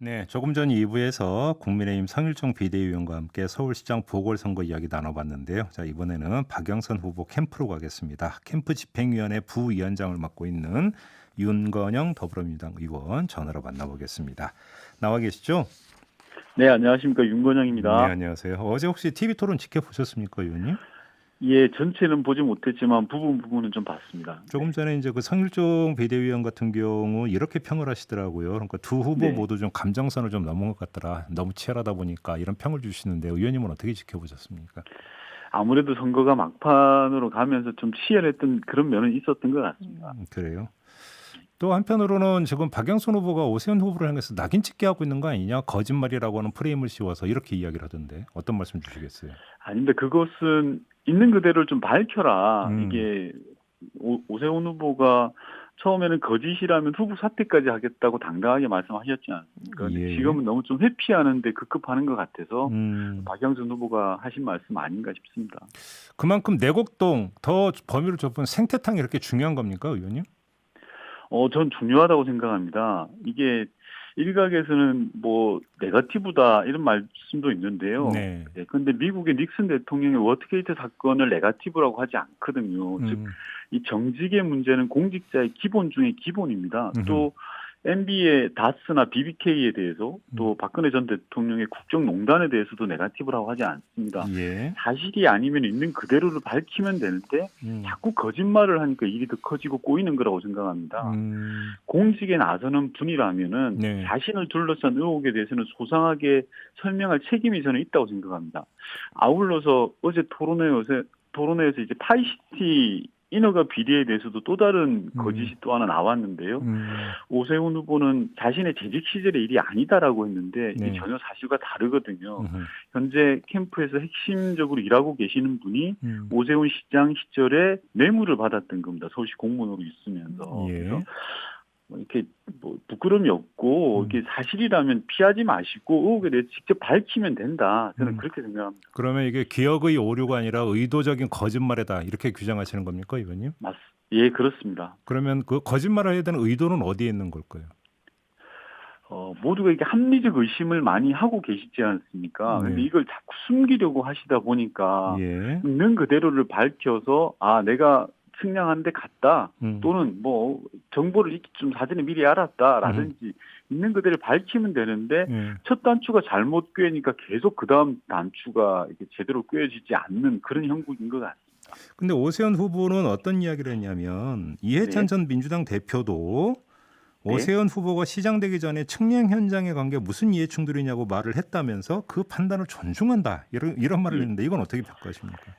네, 조금 전 2부에서 국민의힘 성일종 비대위원과 함께 서울시장 보궐선거 이야기 나눠봤는데요. 자, 이번에는 박영선 후보 캠프로 가겠습니다. 캠프 집행위원회 부위원장을 맡고 있는 윤건영 더불어민주당 의원 전화로 만나보겠습니다. 나와 계시죠? 네, 안녕하십니까. 네, 윤건영입니다. 안녕하세요. 어제 혹시 TV 토론 지켜보셨습니까, 의원님? 예, 전체는 보지 못했지만 부분은 좀 봤습니다. 조금 전에 이제 그 성일종 비대위원 같은 경우 이렇게 평을 하시더라고요. 그러니까 두 후보 네. 모두 좀 감정선을 좀 넘은 것 같더라. 너무 치열하다 보니까 이런 평을 주시는데 의원님은 어떻게 지켜보셨습니까? 아무래도 선거가 막판으로 가면서 좀 치열했던 그런 면은 있었던 것 같습니다. 그래요. 또 한편으로는 지금 박영선 후보가 오세훈 후보를 향해서 낙인 찍게 하고 있는 거 아니냐, 거짓말이라고 하는 프레임을 씌워서 이렇게 이야기를 하던데 어떤 말씀 주시겠어요? 아닌데 그것은 있는 그대로를 좀 밝혀라. 음, 이게 오세훈 후보가 처음에는 거짓이라면 후보 사퇴까지 하겠다고 당당하게 말씀하셨지 않습니까? 근데 예, 예. 지금은 너무 좀 회피하는데 급급하는 것 같아서 음, 박영선 후보가 하신 말씀 아닌가 싶습니다. 그만큼 내곡동 더 범위를 좁은 생태탕이 이렇게 중요한 겁니까, 의원님? 전 중요하다고 생각합니다. 이게 일각에서는 뭐 네거티브다 이런 말씀도 있는데요. 네. 예, 근데 미국의 닉슨 대통령의 워터게이트 사건을 네거티브라고 하지 않거든요. 즉, 음, 이 정직의 문제는 공직자의 기본 중의 기본입니다. 음, 또 MB의 다스나 BBK에 대해서 음, 또 박근혜 전 대통령의 국정농단에 대해서도 네거티브라고 하지 않습니다. 예. 사실이 아니면 있는 그대로를 밝히면 되는데 음, 자꾸 거짓말을 하니까 일이 더 커지고 꼬이는 거라고 생각합니다. 음, 공직에 나서는 분이라면은 네. 자신을 둘러싼 의혹에 대해서는 소상하게 설명할 책임이 저는 있다고 생각합니다. 아울러서 어제 토론회에서 이제 파이시티 인허가 비리에 대해서도 또 다른 음, 거짓이 또 하나 나왔는데요. 음, 오세훈 후보는 자신의 재직 시절의 일이 아니다라고 했는데 이게 네. 전혀 사실과 다르거든요. 음, 현재 캠프에서 핵심적으로 일하고 계시는 분이 음, 오세훈 시장 시절에 뇌물을 받았던 겁니다. 서울시 공무원으로 있으면서. 그래서 예. 뭐 이렇게 뭐 부끄러움이 없고 음, 이게 사실이라면 피하지 마시고 의혹에 대해 직접 밝히면 된다. 저는 음. 그렇게 생각합니다. 그러면 이게 기억의 오류가 아니라 의도적인 거짓말이다 이렇게 규정하시는 겁니까, 의원님? 예, 그렇습니다. 그러면 그 거짓말을 해야 되는 의도는 어디에 있는 걸까요? 모두가 이게 합리적 의심을 많이 하고 계시지 않습니까? 근데 네. 이걸 자꾸 숨기려고 하시다 보니까 예. 있는 그대로를 밝혀서 아, 내가 측량한 데 갔다. 음. 또는 뭐 정보를 이렇게 좀 사전에 미리 알았다라든지 있는 그대로 밝히면 되는데 예. 첫 단추가 잘못 꿰니까 계속 그 다음 단추가 이렇게 제대로 꿰어지지 않는 그런 형국인 것 같습니다. 근데 오세훈 후보는 어떤 이야기를 했냐면 이해찬 네, 전 민주당 대표도 네. 오세훈 후보가 시장 되기 전에 측량 현장에 간 게 무슨 이해 충돌이냐고 말을 했다면서 그 판단을 존중한다. 이런 말을 예. 했는데 이건 어떻게 평가하십니까?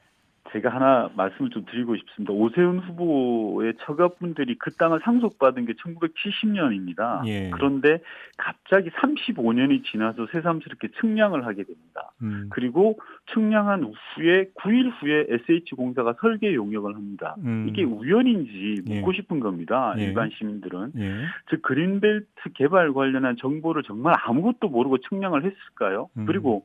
제가 하나 말씀을 좀 드리고 싶습니다. 오세훈 후보의 처가분들이 그 땅을 상속받은 게 1970년입니다. 예. 그런데 갑자기 35년이 지나서 새삼스럽게 측량을 하게 됩니다. 음. 그리고 측량한 후에 9일 후에 SH공사가 설계 용역을 합니다. 이게 음. 우연인지 예. 묻고 싶은 겁니다. 예. 일반 시민들은. 예. 즉 그린벨트 개발 관련한 정보를 정말 아무것도 모르고 측량을 했을까요? 음. 그리고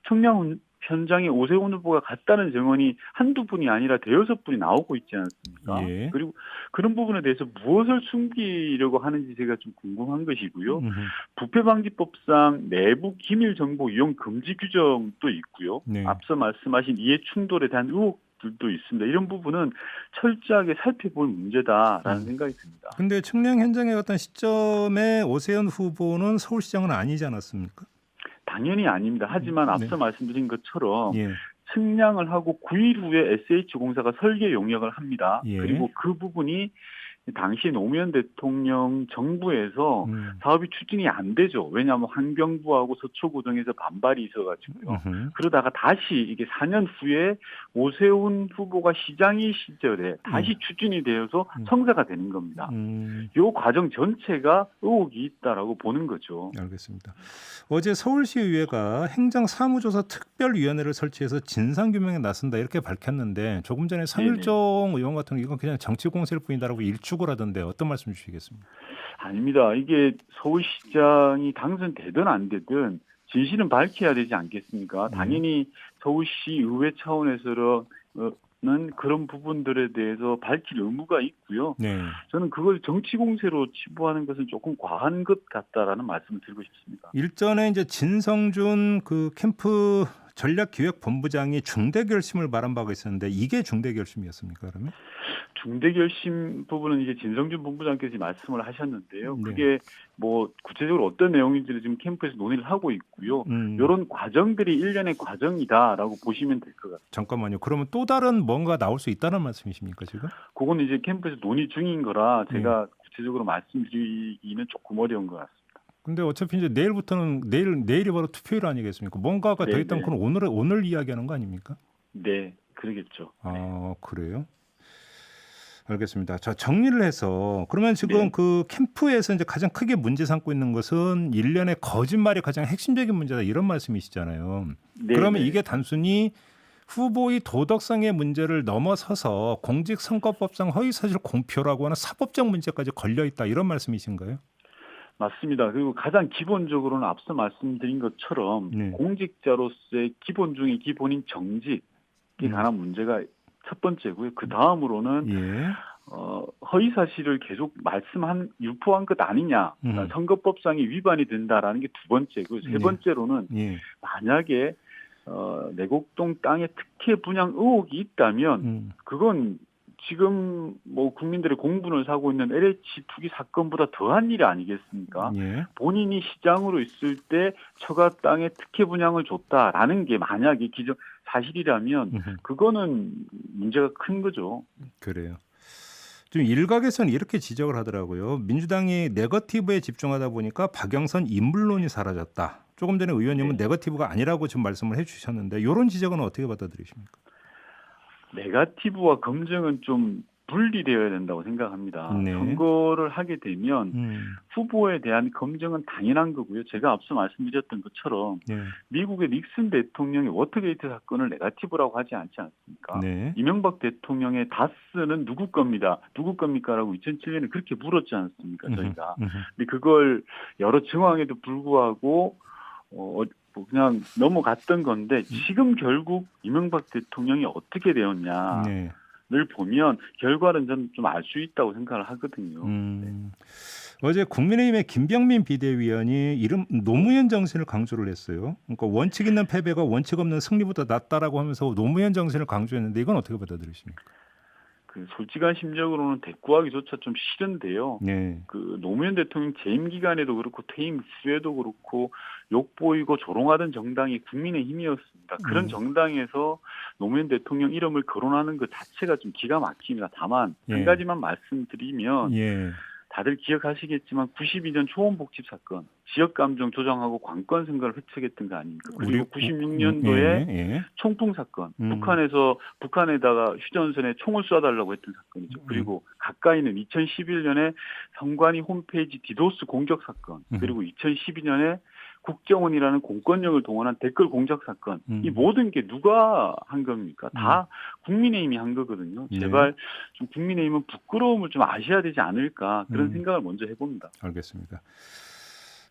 측량 현장에 오세훈 후보가 갔다는 증언이 한두 분이 아니라 대여섯 분이 나오고 있지 않습니까? 예. 그리고 그런 부분에 대해서 무엇을 숨기려고 하는지 제가 좀 궁금한 것이고요. 음. 부패방지법상 내부 기밀 정보 이용 금지 규정도 있고요. 네. 앞서 말씀하신 이해 충돌에 대한 의혹들도 있습니다. 이런 부분은 철저하게 살펴볼 문제다라는 음. 생각이 듭니다. 근데 측량 현장에 갔던 시점에 오세훈 후보는 서울시장은 아니지 않았습니까? 당연히 아닙니다. 하지만 네. 앞서 말씀드린 것처럼 예. 측량을 하고 9일 후에 SH공사가 설계 용역을 합니다. 예. 그리고 그 부분이 당시 노무현 대통령 정부에서 음. 사업이 추진이 안 되죠. 왜냐하면 환경부하고 서초구 등에서 반발이 있어가지고요. 음흠. 그러다가 다시 이게 4년 후에 오세훈 후보가 시장이 시절에 예. 다시 추진이 되어서 음. 성사가 되는 겁니다. 음. 이 과정 전체가 의혹이 있다라고 보는 거죠. 알겠습니다. 어제 서울시의회가 행정사무조사 특별위원회를 설치해서 진상규명에 나선다 이렇게 밝혔는데 조금 전에 네네. 성일종 의원 같은 경우 이건 그냥 정치 공세일 뿐이다라고 일축을 하던데 어떤 말씀 주시겠습니까? 아닙니다. 이게 서울시장이 당선되든 안 되든 진실은 밝혀야 되지 않겠습니까? 예. 당연히 서울시 의회 차원에서 그런 부분들에 대해서 밝힐 의무가 있고요. 네. 저는 그걸 정치 공세로 치부하는 것은 조금 과한 것 같다라는 말씀을 드리고 싶습니다. 일전에 이제 진성준 그 캠프 전략기획본부장이 중대 결심을 말한 바가 있었는데 이게 중대 결심이었습니까, 그러면? 중대 결심 부분은 이제 진성준 본부장께서 말씀을 하셨는데요. 네. 그게 뭐 구체적으로 어떤 내용인지를 지금 캠프에서 논의를 하고 있고요. 이런 과정들이 일련의 과정이다라고 보시면 될 것 같습니다. 잠깐만요. 그러면 또 다른 뭔가 나올 수 있다는 말씀이십니까, 지금? 그건 이제 캠프에서 논의 중인 거라 예. 제가 구체적으로 말씀드리기는 조금 어려운 것 같습니다. 근데 어차피 이제 내일부터는 내일이 바로 투표일 아니겠습니까? 뭔가가 더 네, 있다면 네. 그건 오늘 이야기하는 거 아닙니까? 네, 그러겠죠. 아, 그래요? 알겠습니다. 자, 정리를 해서 그러면 지금 네. 그 캠프에서 이제 가장 크게 문제 삼고 있는 것은 일련의 거짓말이 가장 핵심적인 문제다 이런 말씀이시잖아요. 네, 그러면 네. 이게 단순히 후보의 도덕성의 문제를 넘어서서 공직선거법상 허위사실 공표라고 하는 사법적 문제까지 걸려 있다 이런 말씀이신가요? 맞습니다. 그리고 가장 기본적으로는 앞서 말씀드린 것처럼 네. 공직자로서의 기본 중에 기본인 정직에 관한 문제가 첫 번째고요. 그 다음으로는 예. 허위 사실을 계속 유포한 것 아니냐, 그러니까 선거법상의 위반이 된다라는 게 두 번째고요. 세 네. 번째로는 예. 만약에 내곡동 땅의 특혜 분양 의혹이 있다면 그건 지금 뭐 국민들의 공분을 사고 있는 LH 투기 사건보다 더한 일이 아니겠습니까? 예. 본인이 시장으로 있을 때 처가 땅에 특혜 분양을 줬다라는 게 만약에 사실이라면 그거는 문제가 큰 거죠. 그래요. 지금 일각에서는 이렇게 지적을 하더라고요. 민주당이 네거티브에 집중하다 보니까 박영선 인물론이 사라졌다. 조금 전에 의원님은 네. 네거티브가 아니라고 지금 말씀을 해주셨는데 이런 지적은 어떻게 받아들이십니까? 네거티브와 검증은 좀 분리되어야 된다고 생각합니다. 네. 선거를 하게 되면 후보에 대한 검증은 당연한 거고요. 제가 앞서 말씀드렸던 것처럼 네. 미국의 닉슨 대통령의 워터게이트 사건을 네거티브라고 하지 않지 않습니까? 네. 이명박 대통령의 다스는 누구 겁니다. 누구 겁니까라고 2007년에 그렇게 물었지 않습니까? 저희가. 근데 그걸 여러 정황에도 불구하고 뭐 그냥 넘어갔던 건데 지금 결국 이명박 대통령이 어떻게 되었냐. 네. 를 보면 결과는 저는 좀 알 수 있다고 생각을 하거든요. 어제 국민의힘의 김병민 비대위원이 이름 노무현 정신을 강조를 했어요. 그러니까 원칙 있는 패배가 원칙 없는 승리보다 낫다라고 하면서 노무현 정신을 강조했는데 이건 어떻게 받아들이십니까? 그 솔직한 심정으로는 대꾸하기조차 좀 싫은데요. 네. 그 노무현 대통령 재임 기간에도 그렇고 퇴임 후에도 그렇고 욕보이고 조롱하던 정당이 국민의힘이었습니다. 그런 정당에서 노무현 대통령 이름을 거론하는 것 자체가 좀 기가 막힙니다. 다만 한 가지만 말씀드리면 다들 기억하시겠지만 92년 초원복집 사건, 지역감정 조장하고 관권 선거를 획책했던 거 아닙니까? 그리고 96년도에 총풍 사건, 북한에다가 휴전선에 총을 쏴달라고 했던 사건이죠. 그리고 가까이는 2011년에 선관위 홈페이지 디도스 공격 사건, 그리고 2012년에 국정원이라는 공권력을 동원한 댓글 공작 사건, 이 모든 게 누가 한 겁니까? 다 국민의힘이 한 거거든요. 제발 좀 국민의힘은 부끄러움을 좀 아셔야 되지 않을까 그런 생각을 먼저 해봅니다. 알겠습니다.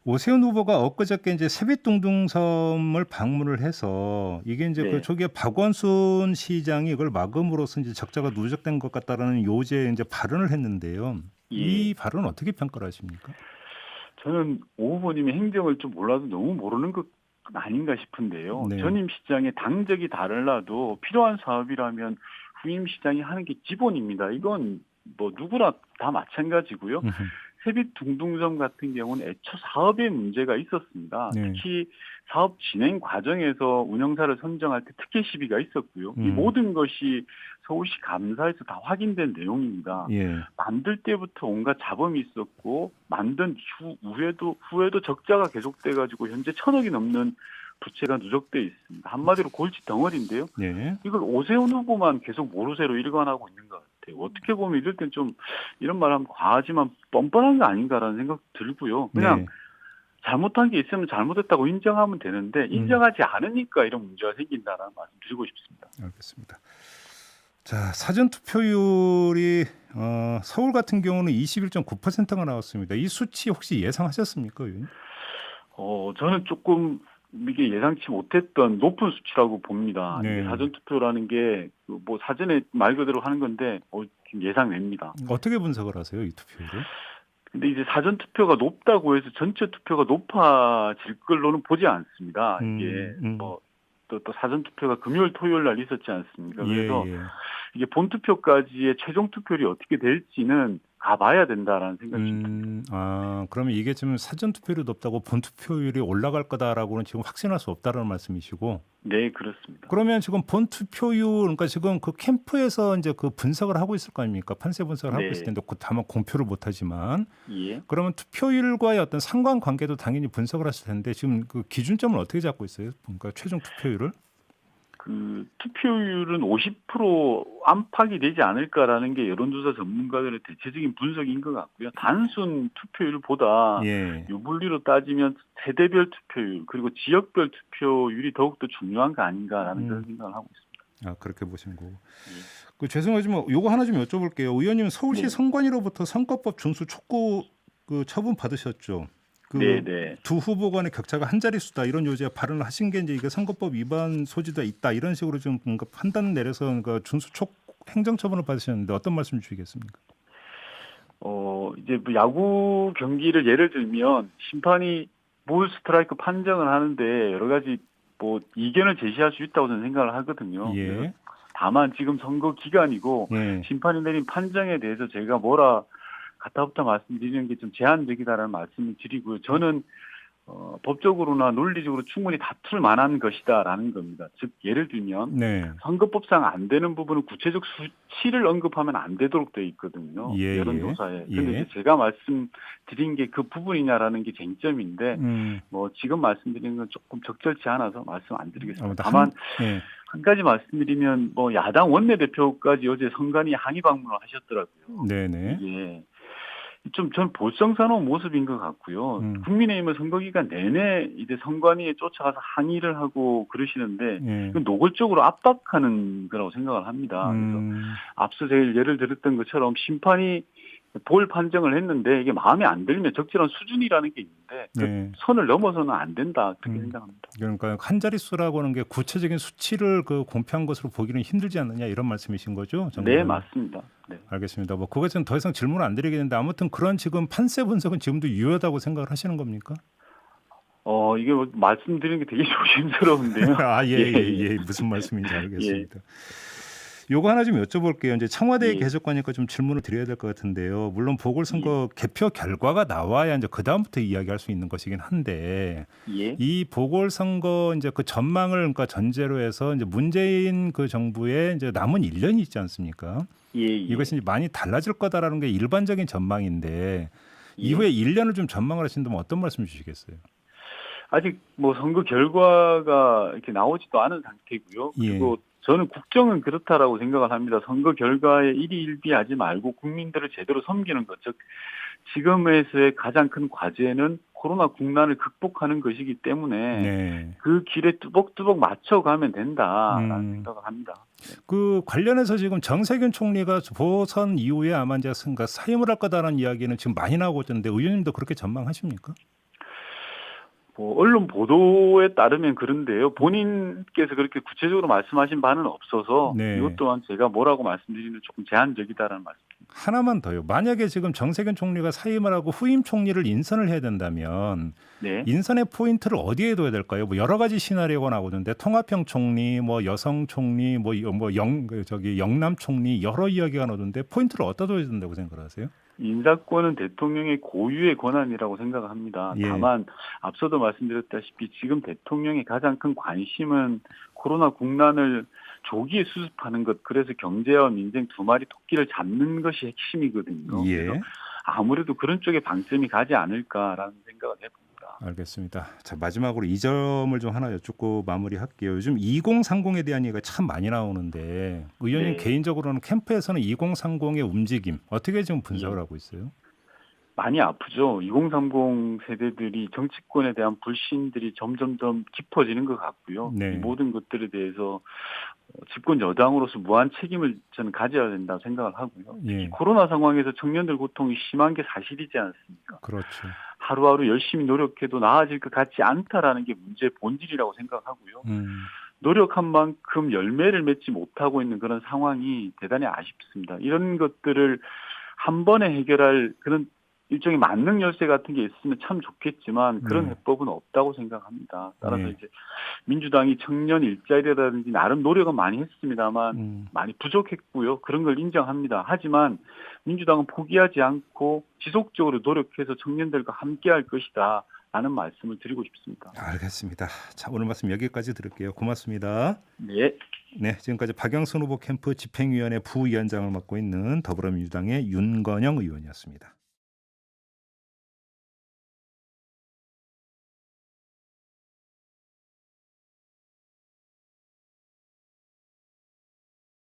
오세훈 후보가 엊그저께 이제 세빛둥둥섬을 방문을 해서 이게 이제 그 초기에 박원순 시장이 이걸 막음으로써 이제 적자가 누적된 것 같다라는 요지에 이제 발언을 했는데요. 이 발언 어떻게 평가를 하십니까? 저는 오 후보님의 행정을 좀 몰라도 너무 모르는 것 아닌가 싶은데요. 네. 전임 시장의 당적이 달라도 필요한 사업이라면 후임 시장이 하는 게 기본입니다. 이건 뭐 누구나 다 마찬가지고요. 세빛둥둥섬 같은 경우는 애초 사업에 문제가 있었습니다. 특히 사업 진행 과정에서 운영사를 선정할 때 특혜 시비가 있었고요. 이 모든 것이 서울시 감사에서 다 확인된 내용입니다. 만들 때부터 온갖 잡음이 있었고 만든 후에도 적자가 계속돼가지고 현재 1,000억이 넘는 부채가 누적돼 있습니다. 한마디로 골치 덩어리인데요. 이걸 오세훈 후보만 계속 모르쇠로 일관하고 있는 것 같아요. 어떻게 보면 이럴 땐 좀 이런 말하면 과하지만 뻔뻔한 거 아닌가라는 생각 들고요. 그냥 잘못한 게 있으면 잘못했다고 인정하면 되는데 인정하지 않으니까 이런 문제가 생긴다는 말씀 드리고 싶습니다. 알겠습니다. 자, 사전 투표율이 서울 같은 경우는 21.9%가 나왔습니다. 이 수치 혹시 예상하셨습니까, 의원님? 저는 조금 이게 예상치 못했던 높은 수치라고 봅니다. 네. 이게 사전투표라는 게 뭐 사전에 말 그대로 하는 건데 지금 예상됩니다. 어떻게 분석을 하세요, 이 투표율을? 근데 이제 사전투표가 높다고 해서 전체 투표가 높아질 걸로는 보지 않습니다. 이게 뭐 또 사전투표가 금요일 토요일 날 있었지 않습니까? 그래서 예. 이게 본투표까지의 최종 투표율이 어떻게 될지는 가봐야 된다라는 생각이 듭니다. 그러면 이게 지금 사전 투표율이 높다고 본 투표율이 올라갈 거다라고는 지금 확신할 수 없다라는 말씀이시고. 네, 그렇습니다. 그러면 지금 본 투표율, 그러니까 지금 그 캠프에서 이제 그 분석을 하고 있을 거 아닙니까? 판세 분석을 하고 네. 있을 텐데, 다만 공표를 못 하지만. 예. 그러면 투표율과의 어떤 상관관계도 당연히 분석을 하실 텐데, 지금 그 기준점을 어떻게 잡고 있어요? 그러니까 최종 투표율을? 그 투표율은 50% 안팎이 되지 않을까라는 게 여론조사 전문가들의 대체적인 분석인 것 같고요. 단순 투표율보다 예. 유불리로 따지면 세대별 투표율 그리고 지역별 투표율이 더욱더 중요한 거 아닌가라는 그런 생각을 하고 있습니다. 그렇게 보신 거고. 죄송하지만 요거 하나 좀 여쭤볼게요. 의원님 서울시 네. 선관위로부터 선거법 준수 촉구 그 처분 받으셨죠? 네네. 두 후보 간의 격차가 한 자릿수다 이런 요지에 발언을 하신 게 이제 이게 선거법 위반 소지가 있다 이런 식으로 좀 뭔가 판단 내려서 그러니까 준수 행정처분을 받으셨는데 어떤 말씀 주시겠습니까? 이제 뭐 야구 경기를 예를 들면 심판이 볼 스트라이크 판정을 하는데 여러 가지 뭐 이견을 제시할 수 있다고 저는 생각을 하거든요. 예. 다만 지금 선거 기간이고 예. 심판이 내린 판정에 대해서 제가 뭐라 가타부터 말씀드리는 게 좀 제한적이다라는 말씀을 드리고요. 저는 법적으로나 논리적으로 충분히 다툴 만한 것이다라는 겁니다. 즉 예를 들면 네. 선거법상 안 되는 부분은 구체적 수치를 언급하면 안 되도록 되어 있거든요. 예, 여론조사에. 예. 그런데 이제 제가 말씀드린 게 그 부분이냐라는 게 쟁점인데 뭐 지금 말씀드리는 건 조금 적절치 않아서 말씀 안 드리겠습니다. 다만 한 가지 말씀드리면 뭐 야당 원내대표까지 어제 선관위 항의 방문을 하셨더라고요. 네네. 예. 좀 전 볼썽사나운 모습인 것 같고요. 국민의힘은 선거기간 내내 이제 선관위에 쫓아가서 항의를 하고 그러시는데 이건 노골적으로 압박하는 거라고 생각을 합니다. 그래서 앞서 제가 예를 들었던 것처럼 심판이 볼 판정을 했는데 이게 마음에 안 들면 적절한 수준이라는 게 있는데 그 선을 넘어서는 안 된다 그렇게 생각합니다. 그러니까 한 자릿수라고 하는 게 구체적인 수치를 그 공표한 것으로 보기는 힘들지 않느냐 이런 말씀이신 거죠? 네, 맞습니다. 네. 알겠습니다. 뭐 그것은 더 이상 질문을 안 드리겠는데 아무튼 그런 지금 판세 분석은 지금도 유효하다고 생각을 하시는 겁니까? 이게 뭐 말씀드리는 게 되게 조심스러운데요. 예. 무슨 말씀인지 알겠습니다. 요거 하나 좀 여쭤볼게요. 이제 청와대에 계속 가니까 좀 질문을 드려야 될 것 같은데요. 물론 보궐선거 개표 결과가 나와야 이제 그 다음부터 이야기할 수 있는 것이긴 한데 이 보궐선거 이제 그 전망을 그러니까 전제로 해서 이제 문재인 그 정부의 이제 남은 1년이 있지 않습니까? 이것이 많이 달라질 거다라는 게 일반적인 전망인데 이후에 1년을 좀 전망을 하신다면 어떤 말씀 주시겠어요? 아직 뭐 선거 결과가 이렇게 나오지도 않은 상태고요. 그리고 저는 국정은 그렇다라고 생각을 합니다. 선거 결과에 일희일비하지 말고 국민들을 제대로 섬기는 것, 즉 지금에서의 가장 큰 과제는 코로나 국난을 극복하는 것이기 때문에 그 길에 뚜벅뚜벅 맞춰가면 된다라는 생각을 합니다. 그 관련해서 지금 정세균 총리가 보선 이후에 아마 이제 사임을 할 거다라는 이야기는 지금 많이 나오고 있는데 의원님도 그렇게 전망하십니까? 언론 보도에 따르면 그런데요. 본인께서 그렇게 구체적으로 말씀하신 바는 없어서 이것 또한 제가 뭐라고 말씀드리는 조금 제한적이다라는 말씀입니다. 하나만 더요. 만약에 지금 정세균 총리가 사임을 하고 후임 총리를 인선을 해야 된다면 인선의 포인트를 어디에 둬야 될까요? 뭐 여러 가지 시나리오가 나오는데 통합형 총리, 뭐 여성 총리, 영남 총리 여러 이야기가 나오는데 포인트를 어디다 둬야 된다고 생각하세요? 인사권은 대통령의 고유의 권한이라고 생각합니다. 다만 앞서도 말씀드렸다시피 지금 대통령의 가장 큰 관심은 코로나 국난을 조기에 수습하는 것, 그래서 경제와 민생 두 마리 토끼를 잡는 것이 핵심이거든요. 그래서 아무래도 그런 쪽에 방점이 가지 않을까라는 생각을 해봅니다. 알겠습니다. 자, 마지막으로 이 점을 좀 하나 여쭙고 마무리할게요. 요즘 2030에 대한 얘기가 참 많이 나오는데 의원님 개인적으로는 캠프에서는 2030의 움직임 어떻게 지금 분석을 하고 있어요? 많이 아프죠. 2030 세대들이 정치권에 대한 불신들이 점점점 깊어지는 것 같고요. 이 네. 모든 것들에 대해서 집권 여당으로서 무한 책임을 저는 가져야 된다고 생각을 하고요. 특히 예. 코로나 상황에서 청년들 고통이 심한 게 사실이지 않습니까? 그렇죠. 하루하루 열심히 노력해도 나아질 것 같지 않다라는 게 문제의 본질이라고 생각하고요. 노력한 만큼 열매를 맺지 못하고 있는 그런 상황이 대단히 아쉽습니다. 이런 것들을 한 번에 해결할 그런 일종의 만능 열쇠 같은 게 있으면 참 좋겠지만 그런 네. 해법은 없다고 생각합니다. 따라서 네. 이제 민주당이 청년 일자리라든지 나름 노력은 많이 했습니다만 음. 많이 많이 부족했고요. 그런 걸 인정합니다. 하지만 민주당은 포기하지 않고 지속적으로 노력해서 청년들과 함께할 것이다. 라는 말씀을 드리고 싶습니다. 알겠습니다. 자, 오늘 말씀 여기까지 들을게요. 고맙습니다. 네. 네, 지금까지 박영선 후보 캠프 집행위원회 부위원장을 맡고 있는 더불어민주당의 윤건영 의원이었습니다.